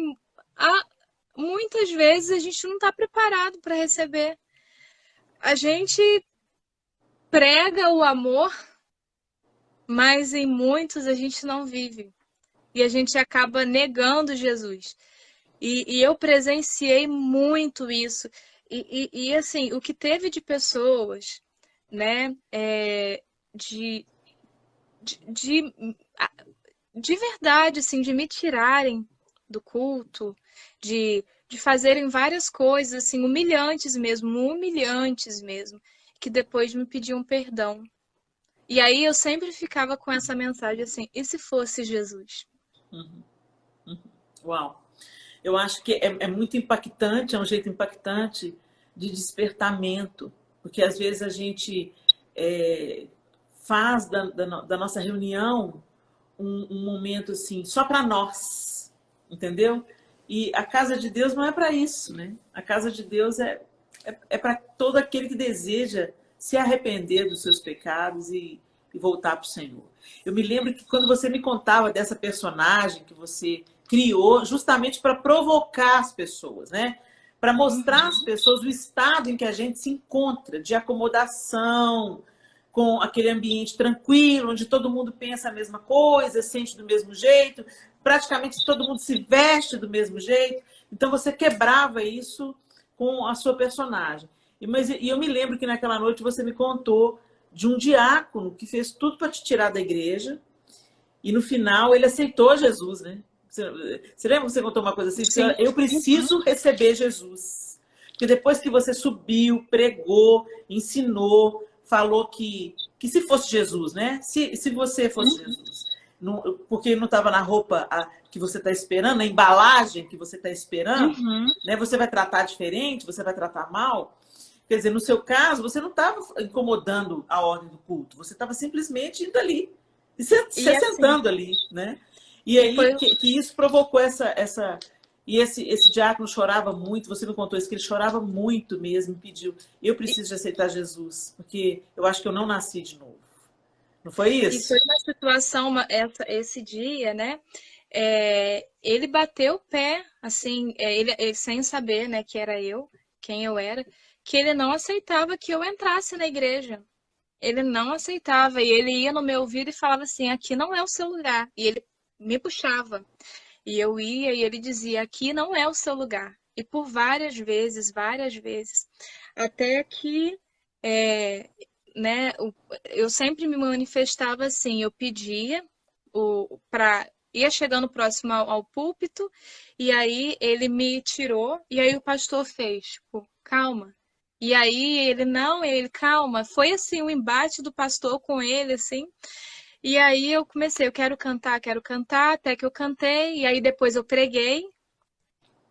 há, muitas vezes a gente não está preparado para receber. A gente prega o amor, mas em muitos a gente não vive. E a gente acaba negando Jesus. E eu presenciei muito isso. Assim, o que teve de pessoas, né, de, de, de, de verdade, assim, de me tirarem do culto, de fazerem várias coisas, assim, humilhantes mesmo, que depois me pediam perdão. E aí eu sempre ficava com essa mensagem assim, e se fosse Jesus? Uhum, uhum. Uau. Eu acho que é muito impactante, é um jeito impactante de despertamento, porque às vezes a gente é, faz da nossa reunião um momento assim, só para nós, entendeu? E a casa de Deus não é para isso, né? A casa de Deus é para todo aquele que deseja se arrepender dos seus pecados e voltar para o Senhor. Eu me lembro que quando você me contava dessa personagem que você criou justamente para provocar as pessoas, né? Para mostrar às Uhum. pessoas o estado em que a gente se encontra, de acomodação, com aquele ambiente tranquilo, onde todo mundo pensa a mesma coisa, sente do mesmo jeito, praticamente todo mundo se veste do mesmo jeito. Então você quebrava isso com a sua personagem. E eu me lembro que naquela noite você me contou de um diácono que fez tudo para te tirar da igreja e no final ele aceitou Jesus, né? Você lembra que você contou uma coisa assim? Sim. Eu Uhum. preciso receber Jesus. Porque depois que você subiu, pregou, ensinou, falou que se fosse Jesus, né? Se você fosse Jesus, porque não estava na roupa que você está esperando, na embalagem que você está esperando, Uhum. né? Você vai tratar diferente, você vai tratar mal. Quer dizer, no seu caso, você não estava incomodando a ordem do culto, você estava simplesmente indo ali, e E se assim, sentando ali, né? E e aí foi que isso provocou e esse diácono chorava muito, você me contou isso, que ele chorava muito mesmo, pediu, eu preciso de aceitar Jesus, porque eu acho que eu não nasci de novo. Não foi E foi isso? uma situação, esse dia, né? Ele bateu o pé, assim, ele sem saber, né, que era eu, quem eu era, que ele não aceitava que eu entrasse na igreja. Ele não aceitava, e ele ia no meu ouvido e falava assim: aqui não é o seu lugar. E ele me puxava. E eu ia e ele dizia: aqui não é o seu lugar. E por várias vezes, até que é, né, eu sempre me manifestava assim, eu pedia, ia chegando próximo ao púlpito, e aí ele me tirou, e aí o pastor fez, tipo, calma. E aí ele, não, ele, calma. Foi assim, o embate do pastor com ele, assim. E aí eu comecei, eu quero cantar, até que eu cantei, e aí depois eu preguei,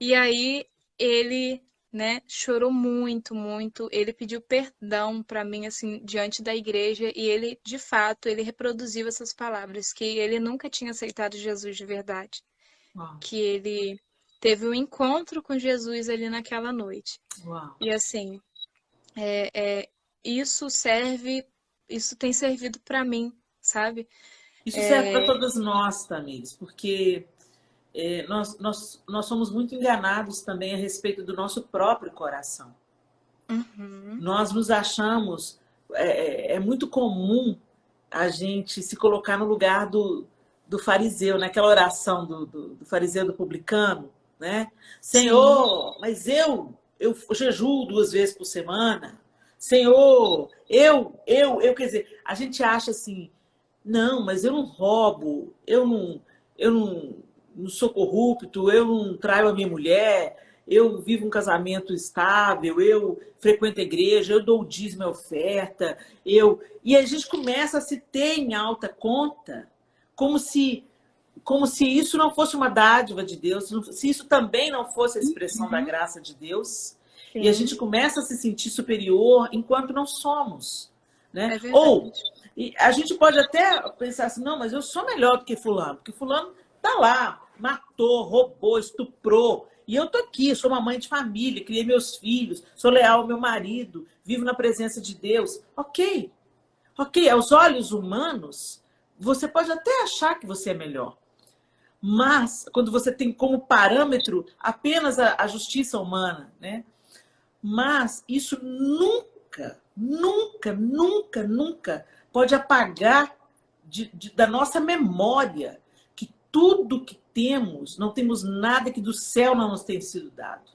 e aí ele, né, chorou muito, muito. Ele pediu perdão para mim, assim, diante da igreja, e ele, de fato, ele reproduziu essas palavras, que ele nunca tinha aceitado Jesus de verdade, Uau, que ele teve um encontro com Jesus ali naquela noite. uau. E assim, isso serve, isso tem servido para mim, sabe? Isso serve para todos nós, Tamires, porque nós somos muito enganados também a respeito do nosso próprio coração. Uhum, Nós nos achamos, é muito comum a gente se colocar no lugar do fariseu, naquela oração do fariseu do publicano, né? sim. Senhor, mas eu jejuo 2 vezes por semana. Senhor, quer dizer, a gente acha assim, não, mas eu não roubo, eu não sou corrupto, eu não traio a minha mulher, eu vivo um casamento estável, eu frequento a igreja, eu dou o dízimo e a oferta, e a gente começa a se ter em alta conta, como se isso não fosse uma dádiva de Deus, se isso também não fosse a expressão da Uhum, graça de Deus, e a gente sim, começa a se sentir superior enquanto não somos, né? é Ou verdade. a gente pode até pensar assim, não, mas eu sou melhor do que fulano, porque fulano tá lá, matou, roubou, estuprou, e eu tô aqui, sou uma mãe de família, criei meus filhos, sou leal ao meu marido, vivo na presença de Deus. Ok, ok, aos olhos humanos, você pode até achar que você é melhor. Mas, quando você tem como parâmetro apenas a justiça humana, né? Mas isso nunca, nunca, nunca, nunca pode apagar da nossa memória que tudo que temos, não temos nada que do céu não nos tenha sido dado.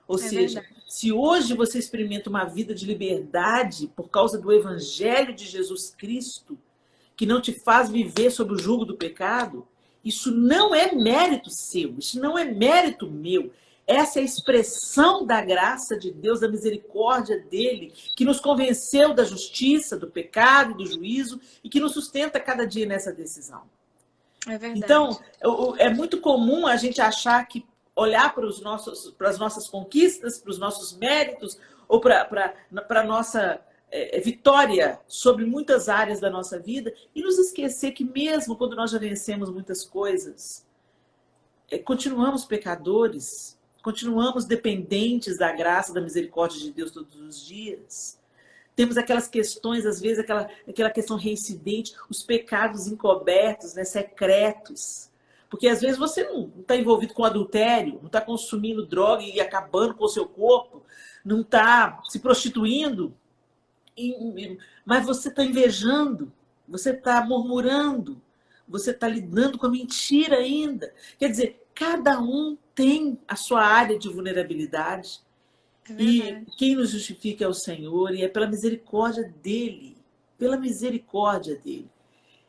Ou É seja, verdade. se hoje você experimenta uma vida de liberdade por causa do Evangelho de Jesus Cristo, que não te faz viver sob o jugo do pecado, isso não é mérito seu, isso não é mérito meu. Essa é a expressão da graça de Deus, da misericórdia dele, que nos convenceu da justiça, do pecado, do juízo e que nos sustenta cada dia nessa decisão. É verdade. Então, é muito comum a gente achar que olhar para as nossas conquistas, para os nossos méritos, ou para a nossa vitória sobre muitas áreas da nossa vida, e nos esquecer que mesmo quando nós já vencemos muitas coisas, continuamos pecadores, continuamos dependentes da graça, da misericórdia de Deus todos os dias. Temos aquelas questões, às vezes, aquela questão reincidente, os pecados encobertos, né, secretos. Porque às vezes você não está envolvido com adultério, não está consumindo droga e acabando com o seu corpo, não está se prostituindo, mas você está invejando, você está murmurando, você está lidando com a mentira ainda. Quer dizer, cada um tem a sua área de vulnerabilidade. É E verdade. quem nos justifica é o Senhor, e é pela misericórdia dele, pela misericórdia dele.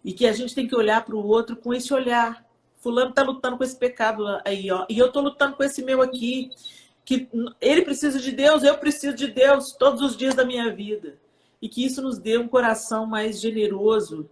E que a gente tem que olhar para o outro com esse olhar. Fulano está lutando com esse pecado aí, ó, e eu estou lutando com esse meu aqui. Que ele precisa de Deus, eu preciso de Deus todos os dias da minha vida. E que isso nos dê um coração mais generoso.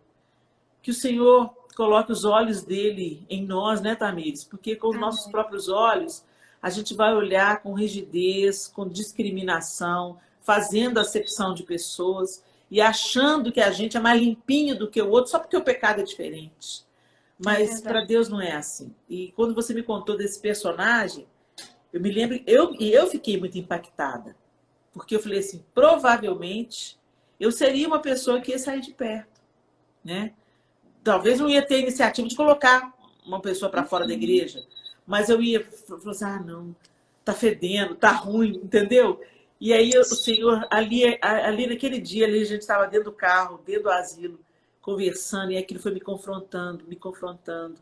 Que o Senhor coloque os olhos dele em nós, né, Tamires? Porque com os nossos Amém. próprios olhos, a gente vai olhar com rigidez, com discriminação, fazendo acepção de pessoas e achando que a gente é mais limpinho do que o outro só porque o pecado é diferente. É Mas para verdade. Deus não é assim. E quando você me contou desse personagem, eu me lembro, eu fiquei muito impactada. Porque eu falei assim, provavelmente eu seria uma pessoa que ia sair de perto, né? Talvez não ia ter iniciativa de colocar uma pessoa para fora da Uhum. igreja, mas eu ia falar assim, ah, não, tá fedendo, tá ruim, entendeu? E aí o Senhor, ali naquele dia, ali a gente estava dentro do carro, dentro do asilo, conversando, e aquilo foi me confrontando, me confrontando.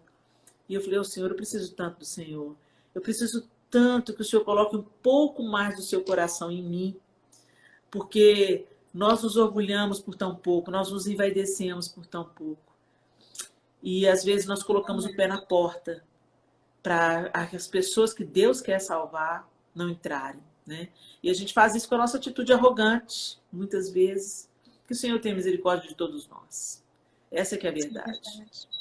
E eu falei, ô Senhor, eu preciso tanto do Senhor. Eu preciso tanto que o Senhor coloque um pouco mais do seu coração em mim, porque nós nos orgulhamos por tão pouco, nós nos envaidecemos por tão pouco. E às vezes nós colocamos o pé na porta para as pessoas que Deus quer salvar não entrarem, né? E a gente faz isso com a nossa atitude arrogante, muitas vezes. Que o Senhor tenha misericórdia de todos nós. Essa é que é a verdade.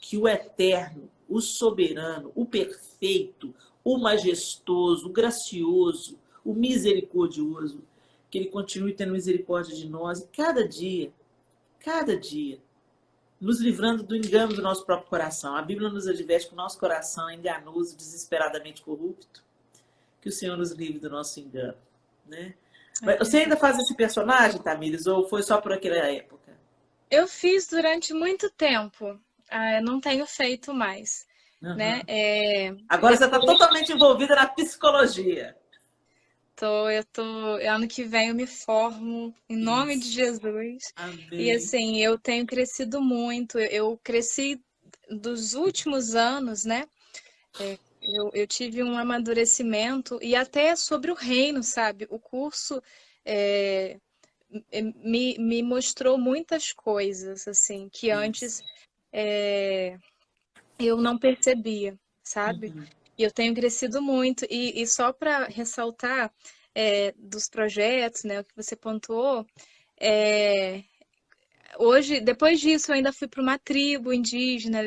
Que o eterno, o soberano, o perfeito, o majestoso, o gracioso, o misericordioso, que ele continue tendo misericórdia de nós e cada dia, nos livrando do engano do nosso próprio coração. A Bíblia nos adverte que o nosso coração é enganoso, desesperadamente corrupto. Que o Senhor nos livre do nosso engano, né? Você ainda faz esse personagem, Tamires, ou foi só por aquela época? Eu fiz durante muito tempo. Eu não tenho feito mais, né? Agora você está totalmente envolvida na psicologia. Ano que vem eu me formo, em nome de Jesus. Amém. E assim, eu tenho crescido muito. Eu cresci dos últimos anos, né? Eu tive um amadurecimento e até sobre o reino, sabe? O curso me mostrou muitas coisas, assim, que antes eu não percebia, sabe? E eu tenho crescido muito. E só para ressaltar dos projetos, né, o que você pontuou, hoje, depois disso, eu ainda fui para uma tribo indígena,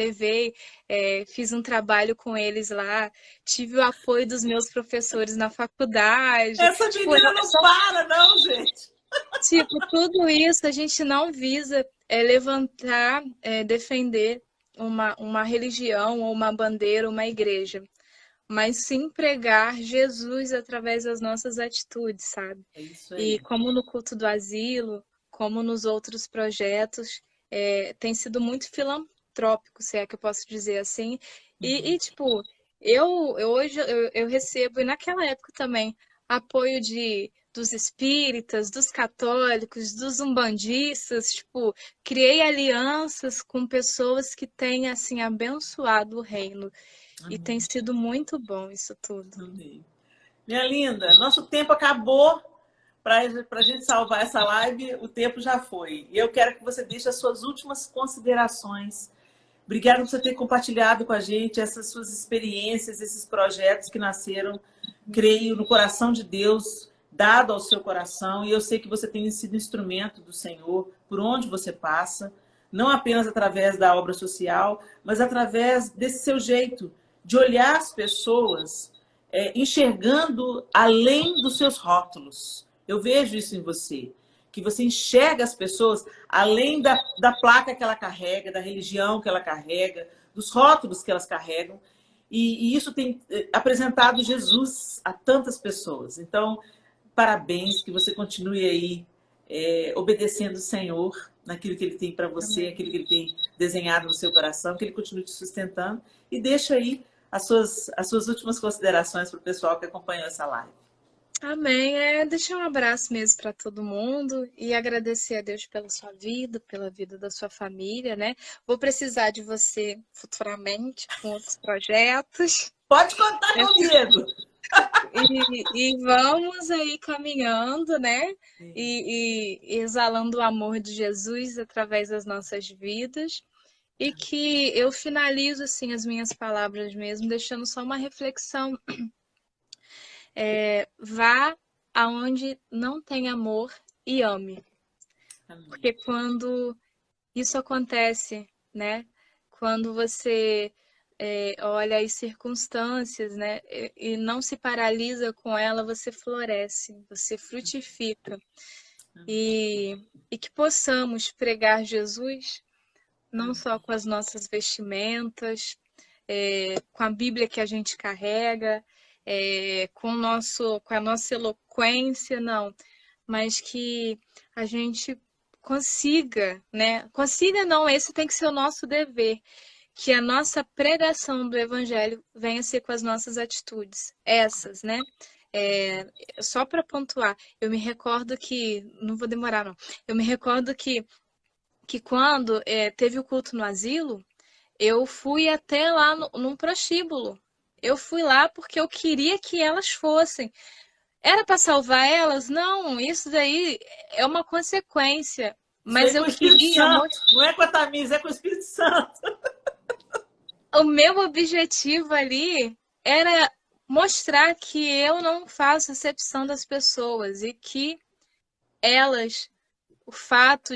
fiz um trabalho com eles lá, tive o apoio dos meus professores na faculdade. Essa menina não para, não, gente. Tipo, tudo isso a gente não visa levantar, defender uma religião ou uma bandeira, uma igreja, mas sim pregar Jesus através das nossas atitudes, sabe? É isso aí. E como no culto do asilo, como nos outros projetos, tem sido muito filantrópico, se é que eu posso dizer assim. E tipo, hoje eu recebo, e naquela época também, apoio dos espíritas, dos católicos, dos umbandistas, tipo, criei alianças com pessoas que têm, assim, abençoado o reino. Amém. E tem sido muito bom isso tudo. Amém. Minha linda, nosso tempo acabou. Para a gente salvar essa live, o tempo já foi. E eu quero que você deixe as suas últimas considerações. Obrigada por você ter compartilhado com a gente essas suas experiências, esses projetos que nasceram, creio, no coração de Deus, dado ao seu coração. E eu sei que você tem sido instrumento do Senhor por onde você passa, não apenas através da obra social, mas através desse seu jeito de olhar as pessoas enxergando além dos seus rótulos. Eu vejo isso em você, que você enxerga as pessoas além da placa que ela carrega, da religião que ela carrega, dos rótulos que elas carregam. E isso tem apresentado Jesus a tantas pessoas. Então, parabéns, que você continue aí obedecendo o Senhor naquilo que Ele tem para você, aquilo que Ele tem desenhado no seu coração, que Ele continue te sustentando. E deixa aí as suas últimas considerações para o pessoal que acompanhou essa live. Amém. Deixar um abraço mesmo para todo mundo e agradecer a Deus pela sua vida, pela vida da sua família, né? Vou precisar de você futuramente com outros projetos. Pode contar comigo! E vamos aí caminhando, né? E exalando o amor de Jesus através das nossas vidas. E que eu finalizo assim as minhas palavras mesmo, deixando só uma reflexão. Vá aonde não tem amor e ame. Porque quando isso acontece, né? Quando você olha as circunstâncias, né? E não se paralisa com ela, você floresce, você frutifica. E que possamos pregar Jesus, não só com as nossas vestimentas, com a Bíblia que a gente carrega, com a nossa eloquência, não, mas que a gente consiga, né? Consiga não, esse tem que ser o nosso dever, que a nossa pregação do Evangelho venha ser com as nossas atitudes, essas, né? Só para pontuar, eu me recordo que, não vou demorar não, eu me recordo que quando teve o culto no asilo, eu fui até lá num prostíbulo. Eu fui lá porque eu queria que elas fossem. Era para salvar elas? Não, isso daí é uma consequência. Mas eu queria... Não é com a Tamires, é com o Espírito Santo. o meu objetivo ali era mostrar que eu não faço acepção das pessoas e que elas, o fato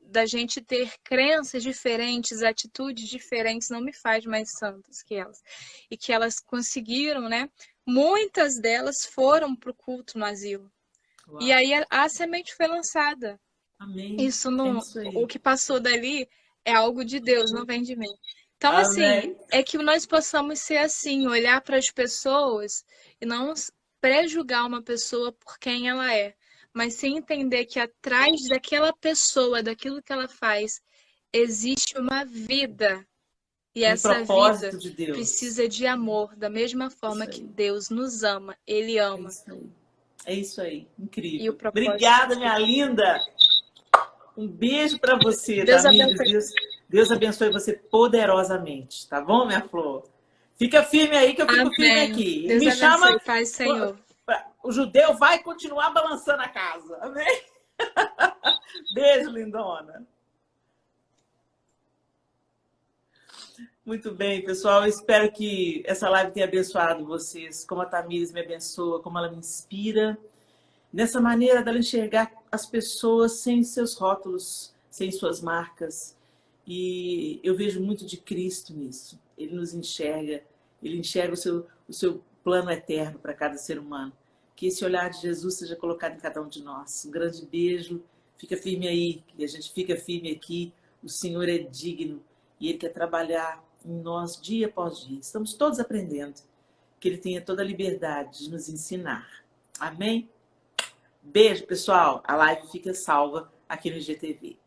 da gente ter crenças diferentes, atitudes diferentes, não me faz mais santas que elas. E que elas conseguiram, né? Muitas delas foram para o culto no asilo. Uau. E aí a semente foi lançada. Amém. Isso É não, isso aí. o que passou dali é algo de Deus, não vem de mim. Então, assim, Amém. é que nós possamos ser assim, olhar para as pessoas e não prejulgar uma pessoa por quem ela é, mas sim entender que atrás daquela pessoa, daquilo que ela faz, existe uma vida. E Um essa vida propósito de Deus. precisa de amor, da mesma forma Isso que aí. Deus nos ama, Ele É ama. isso aí. É isso aí. E o Incrível. propósito Obrigada, minha linda. Um beijo para você, Deus Tamires. abençoe. Deus abençoe você poderosamente, tá bom, minha flor? Fica firme aí que eu fico firme Amém. aqui. E Deus me chama, abençoe, Pai, Senhor. o judeu vai continuar balançando a casa. Amém? Beijo, lindona. Muito bem, pessoal. Eu espero que essa live tenha abençoado vocês, como a Tamires me abençoa, como ela me inspira. Nessa maneira dela enxergar as pessoas sem seus rótulos, sem suas marcas. E eu vejo muito de Cristo nisso. Ele nos enxerga, ele enxerga o seu plano eterno para cada ser humano. Que esse olhar de Jesus seja colocado em cada um de nós. Um grande beijo. Fica firme aí, que a gente fica firme aqui. O Senhor é digno e Ele quer trabalhar em nós dia após dia. Estamos todos aprendendo. Que Ele tenha toda a liberdade de nos ensinar. Amém? Beijo, pessoal. A live fica salva aqui no IGTV.